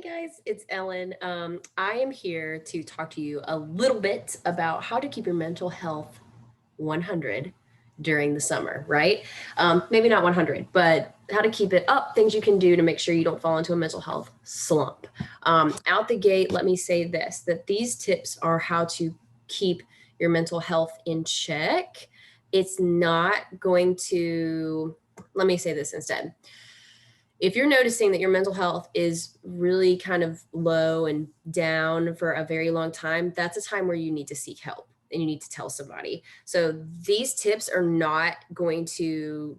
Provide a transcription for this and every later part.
Hi guys, it's Ellen. I am here to talk to you a little bit about how to keep your mental health 100 during the summer, right? Maybe not 100, but how to keep it up, things you can do to make sure you don't fall into a mental health slump. Out the gate, let me say this that these tips are how to keep your mental health in check. It's not going to, let me say this instead. If you're noticing that your mental health is really kind of low and down for a very long time, that's a time where you need to seek help and you need to tell somebody. So these tips are not going to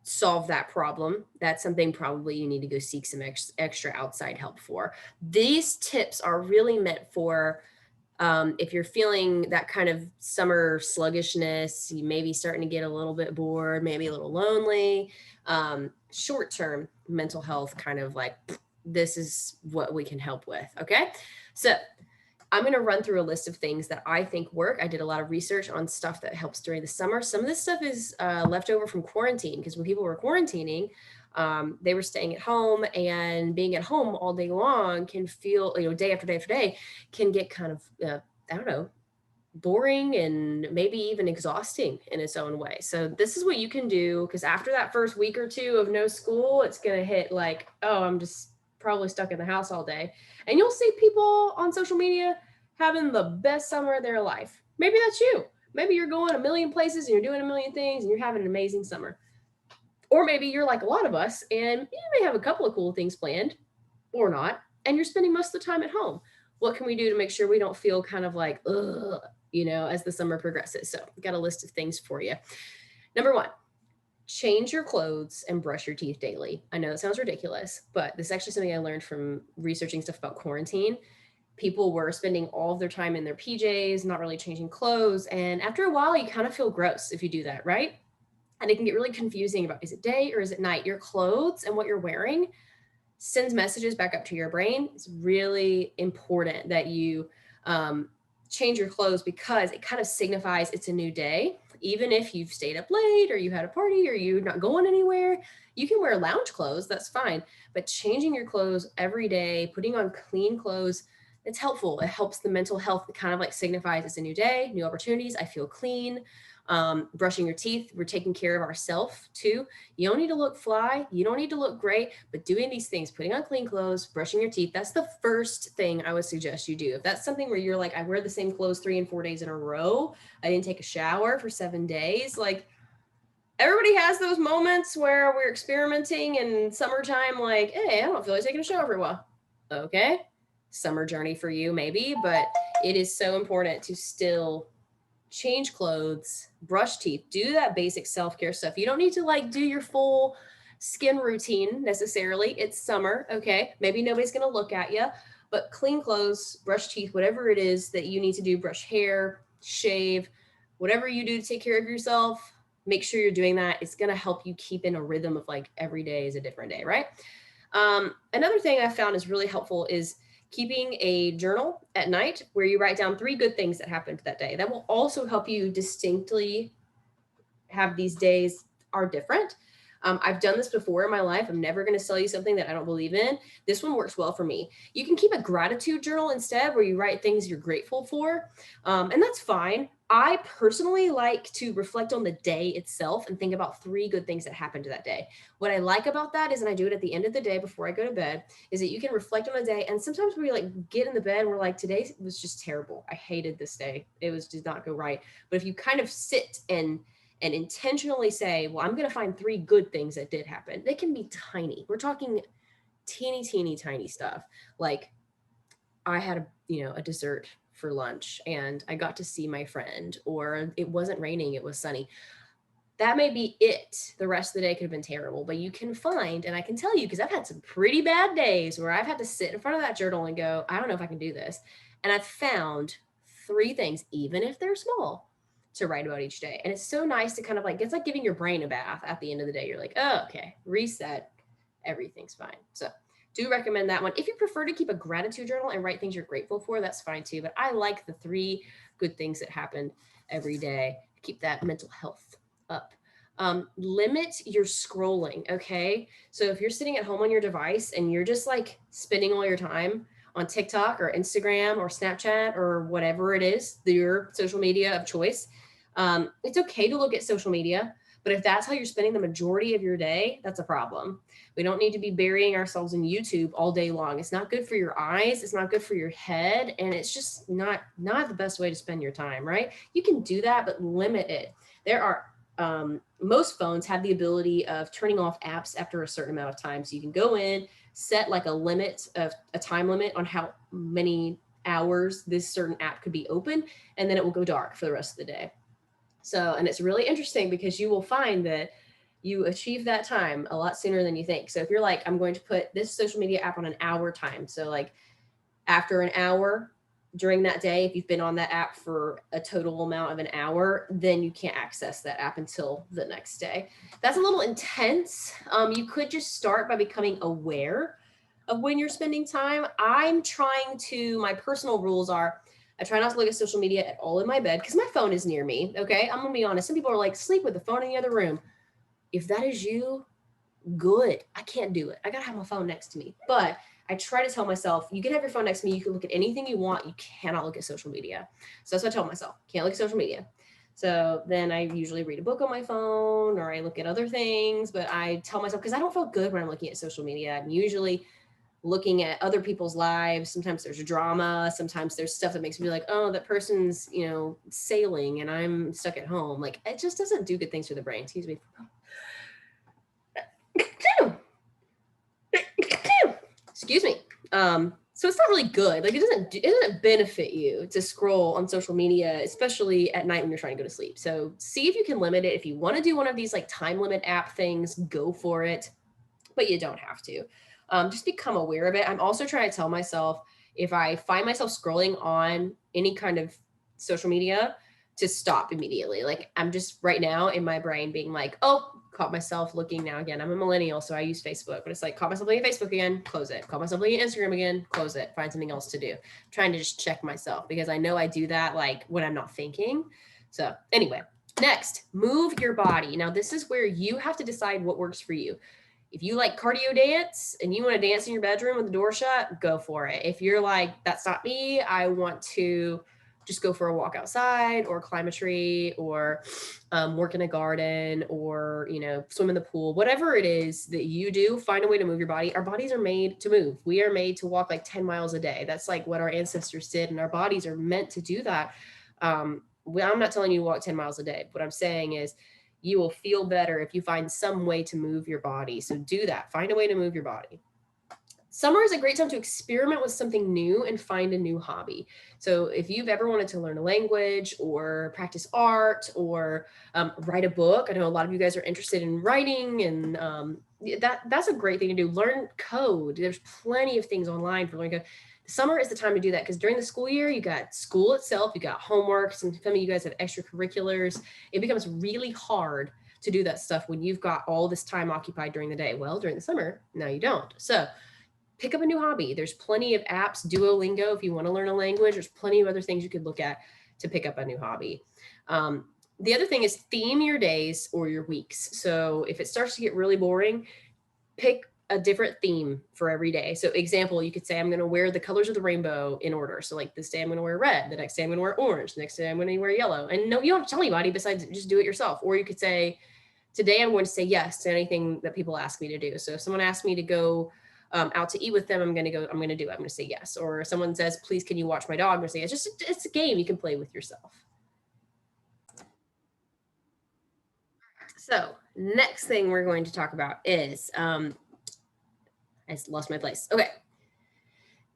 solve that problem. That's something probably you need to go seek some extra outside help for. These tips are really meant for if you're feeling that kind of summer sluggishness, you may be starting to get a little bit bored, maybe a little lonely, short term mental health kind of like, this is what we can help with. Okay. So I'm going to run through a list of things that I think work. I did a lot of research on stuff that helps during the summer. Some of this stuff is left over from quarantine because when people were quarantining, they were staying at home, and being at home all day long can feel, day after day after day, can get kind of, I don't know, boring and maybe even exhausting in its own way. So this is what you can do, because after that first week or two of no school, it's going to hit like, oh, I'm just probably stuck in the house all day. And you'll see people on social media having the best summer of their life. Maybe that's you. Maybe you're going a million places and you're doing a million things and you're having an amazing summer. Or maybe you're like a lot of us and you may have a couple of cool things planned or not, and you're spending most of the time at home. What can we do to make sure we don't feel kind of like, ugh, as the summer progresses? So, I've got a list of things for you. Number one, change your clothes and brush your teeth daily. I know it sounds ridiculous, but this is actually something I learned from researching stuff about quarantine. People were spending all of their time in their PJs, not really changing clothes. And after a while, you kind of feel gross if you do that, right? And it can get really confusing about, is it day or is it night? Your clothes and what you're wearing sends messages back up to your brain. It's really important that you change your clothes because it kind of signifies it's a new day. Even if you've stayed up late or you had a party or you're not going anywhere, you can wear lounge clothes, that's fine. But changing your clothes every day, putting on clean clothes, it's helpful. It helps the mental health. It kind of like signifies it's a new day, new opportunities. I feel clean. Brushing your teeth, we're taking care of ourselves too. You don't need to look fly. You don't need to look great, but doing these things, putting on clean clothes, brushing your teeth, that's the first thing I would suggest you do. If that's something where you're like, I wear the same clothes 3 and 4 days in a row, I didn't take a shower for 7 days, like everybody has those moments where we're experimenting in summertime, like, hey, I don't feel like taking a shower for a while. Okay. Summer journey for you, maybe, but it is so important to still change clothes, brush teeth, do that basic self care stuff. You don't need to like do your full skin routine necessarily. It's summer, okay? Maybe nobody's gonna look at you, but clean clothes, brush teeth, whatever it is that you need to do, brush hair, shave, whatever you do to take care of yourself, make sure you're doing that. It's gonna help you keep in a rhythm of like every day is a different day, right? Another thing I found is really helpful is keeping a journal at night where you write down 3 good things that happened that day. That will also help you distinctly have these days are different. I've done this before in my life. I'm never going to sell you something that I don't believe in. This one works well for me. You can keep a gratitude journal instead where you write things you're grateful for. And that's fine. I personally like to reflect on the day itself and think about 3 good things that happened that day. What I like about that is, and I do it at the end of the day before I go to bed, is that you can reflect on the day. And sometimes we like get in the bed and we're like, today was just terrible. I hated this day. It was did not go right. But if you kind of sit and intentionally say, well, I'm going to find 3 good things that did happen. They can be tiny. We're talking teeny, teeny, tiny stuff. Like I had a dessert for lunch and I got to see my friend, or it wasn't raining, it was sunny. That may be it. The rest of the day could have been terrible, but you can find, and I can tell you, because I've had some pretty bad days where I've had to sit in front of that journal and go, I don't know if I can do this. And I've found 3 things, even if they're small, to write about each day. And it's so nice to kind of like, it's like giving your brain a bath at the end of the day. You're like, oh, okay, reset, everything's fine. So do recommend that one. If you prefer to keep a gratitude journal and write things you're grateful for, that's fine too. But I like the 3 good things that happened every day. Keep that mental health up. Limit your scrolling. Okay. So if you're sitting at home on your device and you're just like spending all your time on TikTok or Instagram or Snapchat or whatever it is, your social media of choice, it's okay to look at social media. But if that's how you're spending the majority of your day, that's a problem. We don't need to be burying ourselves in YouTube all day long. It's not good for your eyes. It's not good for your head, and it's just not the best way to spend your time. Right? You can do that, but limit it. There are most phones have the ability of turning off apps after a certain amount of time. So you can go in, set like a limit of a time limit on how many hours this certain app could be open, and then it will go dark for the rest of the day. So, and it's really interesting because you will find that you achieve that time a lot sooner than you think. So if you're like, I'm going to put this social media app on an hour time. So like after an hour during that day, if you've been on that app for a total amount of an hour, then you can't access that app until the next day. That's a little intense. You could just start by becoming aware of when you're spending time. My personal rules are I try not to look at social media at all in my bed because my phone is near me. Okay. I'm going to be honest. Some people are like, sleep with the phone in the other room. If that is you, good. I can't do it. I got to have my phone next to me. But I try to tell myself, you can have your phone next to me. You can look at anything you want. You cannot look at social media. So that's what I tell myself. Can't look at social media. So then I usually read a book on my phone or I look at other things. But I tell myself, because I don't feel good when I'm looking at social media. I'm usually looking at other people's lives. Sometimes there's drama. Sometimes there's stuff that makes me like, oh, that person's, sailing and I'm stuck at home. Like it just doesn't do good things for the brain. Excuse me. Excuse me. So it's not really good. Like it doesn't benefit you to scroll on social media, especially at night when you're trying to go to sleep. So see if you can limit it. If you want to do one of these like time limit app things, go for it, but you don't have to. Just become aware of it. I'm also trying to tell myself if I find myself scrolling on any kind of social media to stop immediately. Like I'm just right now in my brain being like, oh, caught myself looking now again. I'm a millennial, so I use Facebook, but it's like caught myself looking at Facebook again, close it. Caught myself looking at Instagram again, close it. Find something else to do. I'm trying to just check myself because I know I do that like when I'm not thinking. So anyway, next, move your body. Now this is where you have to decide what works for you. If you like cardio dance and you want to dance in your bedroom with the door shut, go for it. If you're like, that's not me, I want to just go for a walk outside or climb a tree or work in a garden or, swim in the pool, whatever it is that you do, find a way to move your body. Our bodies are made to move. We are made to walk like 10 miles a day. That's like what our ancestors did. And our bodies are meant to do that. I'm not telling you to walk 10 miles a day. What I'm saying is, you will feel better if you find some way to move your body. So do that. Find a way to move your body. Summer is a great time to experiment with something new and find a new hobby. So if you've ever wanted to learn a language or practice art or write a book, I know a lot of you guys are interested in writing, and that's a great thing to do. Learn code. There's plenty of things online for learning code. Summer is the time to do that because during the school year, you got school itself, you got homework. Some of you guys have extracurriculars. It becomes really hard to do that stuff when you've got all this time occupied during the day. Well, during the summer, now you don't. So pick up a new hobby. There's plenty of apps, Duolingo, if you want to learn a language. There's plenty of other things you could look at to pick up a new hobby. The other thing is theme your days or your weeks. So if it starts to get really boring, pick a different theme for every day. So example, you could say, I'm going to wear the colors of the rainbow in order. So like this day I'm going to wear red. The next day I'm going to wear orange. The next day I'm going to wear yellow. And no, you don't have to tell anybody besides just do it yourself. Or you could say, today I'm going to say yes to anything that people ask me to do. So if someone asks me to go out to eat with them, I'm going to do it. I'm going to say yes. Or someone says, please, can you watch my dog? I'm going to say, it's a game you can play with yourself. So next thing we're going to talk about is, I lost my place. Okay.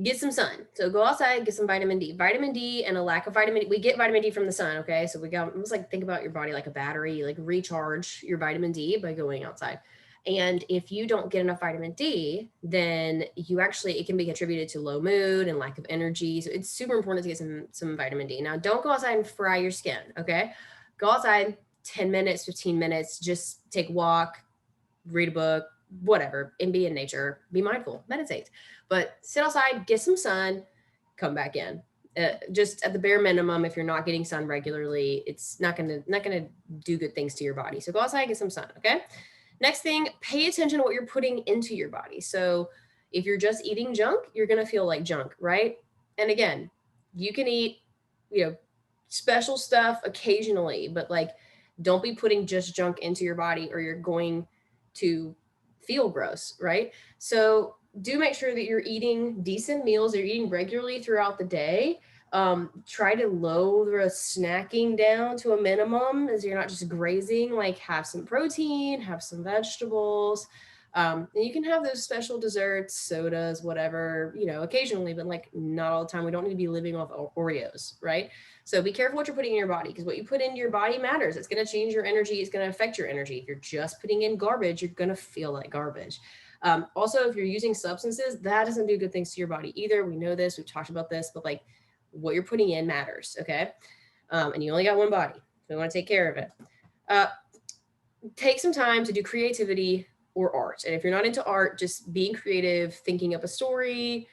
Get some sun. So go outside, get some vitamin D. Vitamin D and a lack of vitamin D. We get vitamin D from the sun. Okay. So it's like, think about your body like a battery, like recharge your vitamin D by going outside. And if you don't get enough vitamin D, then it can be attributed to low mood and lack of energy. So it's super important to get some vitamin D. Now, don't go outside and fry your skin. Okay. Go outside 10 minutes, 15 minutes, just take a walk, read a book, whatever, and be in nature, be mindful, meditate. But sit outside, get some sun, come back in. Just at the bare minimum, if you're not getting sun regularly, it's not gonna do good things to your body. So go outside and get some sun. Okay. Next thing, pay attention to what you're putting into your body. So if you're just eating junk, you're gonna feel like junk, right? And again, you can eat, you know, special stuff occasionally, but like don't be putting just junk into your body or you're going to feel gross, right? So do make sure that you're eating decent meals, you're eating regularly throughout the day. Try to lower snacking down to a minimum as you're not just grazing, like have some protein, have some vegetables. And you can have those special desserts, sodas, whatever, occasionally, but like not all the time. We don't need to be living off Oreos, right? So be careful what you're putting in your body because what you put into your body matters. It's going to change your energy. It's going to affect your energy. If you're just putting in garbage, you're going to feel like garbage. Also, if you're using substances, that doesn't do good things to your body either. We know this. We've talked about this, but like what you're putting in matters, okay? And you only got one body. So we want to take care of it. Take some time to do creativity or art. And if you're not into art, just being creative, thinking up a story,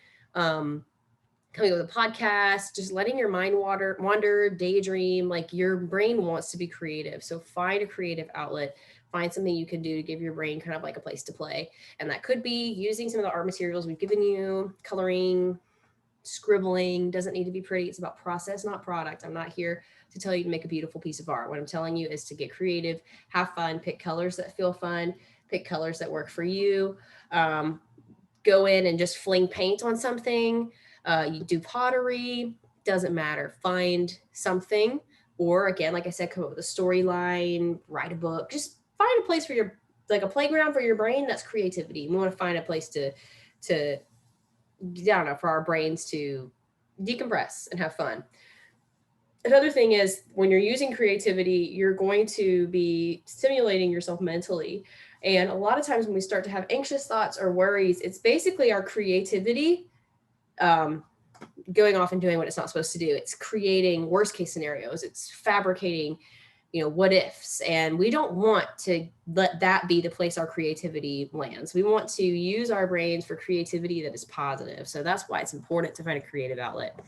coming up with a podcast, just letting your mind wander, daydream. Like your brain wants to be creative. So find a creative outlet, find something you can do to give your brain kind of like a place to play. And that could be using some of the art materials we've given you, coloring, scribbling. Doesn't need to be pretty. It's about process, not product. I'm not here to tell you to make a beautiful piece of art. What I'm telling you is to get creative, have fun, pick colors that feel fun, pick colors that work for you. Go in and just fling paint on something. You do pottery, doesn't matter. Find something, or again, like I said, come up with a storyline, write a book. Just find a place for your, like a playground for your brain. That's creativity. We want to find a place to I don't know, for our brains to decompress and have fun. Another thing is when you're using creativity, you're going to be stimulating yourself mentally. And a lot of times when we start to have anxious thoughts or worries, it's basically our creativity going off and doing what it's not supposed to do. It's creating worst case scenarios. It's fabricating, what ifs. And we don't want to let that be the place our creativity lands. We want to use our brains for creativity that is positive. So that's why it's important to find a creative outlet.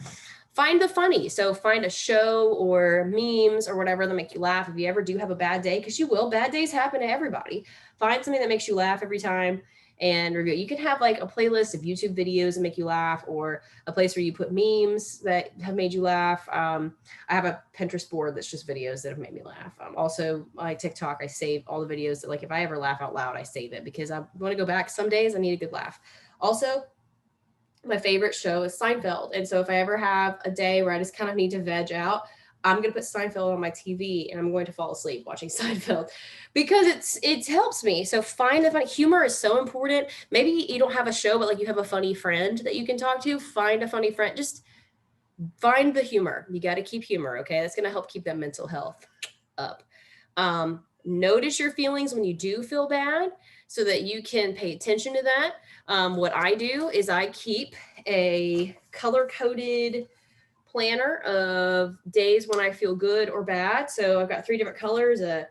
Find the funny. So find a show or memes or whatever that make you laugh. If you ever do have a bad day, because you will, bad days happen to everybody. Find something that makes you laugh every time and review it. You can have like a playlist of YouTube videos that make you laugh, or a place where you put memes that have made you laugh. I have a Pinterest board that's just videos that have made me laugh. Also, my TikTok, I save all the videos that, like, if I ever laugh out loud, I save it because I want to go back. Some days I need a good laugh. Also, my favorite show is Seinfeld. And so if I ever have a day where I just kind of need to veg out, I'm going to put Seinfeld on my TV and I'm going to fall asleep watching Seinfeld because it helps me. So find the funny. Humor is so important. Maybe you don't have a show, but like you have a funny friend that you can talk to. Find a funny friend. Just find the humor. You got to keep humor. Okay. That's going to help keep that mental health up. Notice your feelings when you do feel bad so that you can pay attention to that. What I do is I keep a color-coded planner of days when I feel good or bad. So I've got 3 different colors: a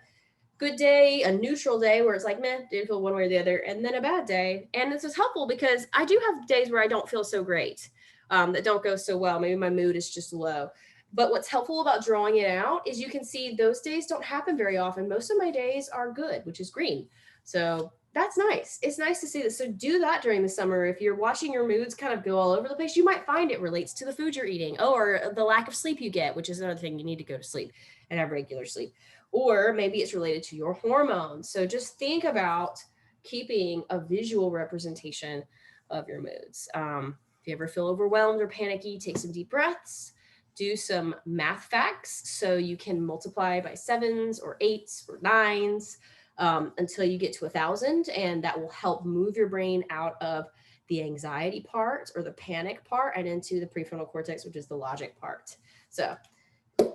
good day, a neutral day where it's like, meh, didn't feel one way or the other, and then a bad day. And this is helpful because I do have days where I don't feel so great, that don't go so well. Maybe my mood is just low. But what's helpful about drawing it out is you can see those days don't happen very often. Most of my days are good, which is green. So that's nice. It's nice to see this. So do that during the summer. If you're watching your moods kind of go all over the place, you might find it relates to the food you're eating, or the lack of sleep you get, which is another thing. You need to go to sleep and have regular sleep. Or maybe it's related to your hormones. So just think about keeping a visual representation of your moods. If you ever feel overwhelmed or panicky, take some deep breaths. Do some math facts so you can multiply by 7s or 8s or 9s until you get to 1,000, and that will help move your brain out of the anxiety part or the panic part and into the prefrontal cortex, which is the logic part. So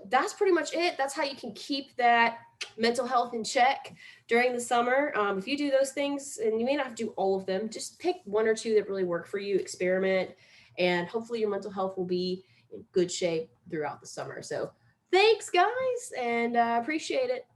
that's pretty much it. That's how you can keep that mental health in check during the summer. If you do those things, and you may not have to do all of them, just pick 1 or 2 that really work for you, experiment, and hopefully your mental health will be in good shape throughout the summer. So thanks, guys, and appreciate it.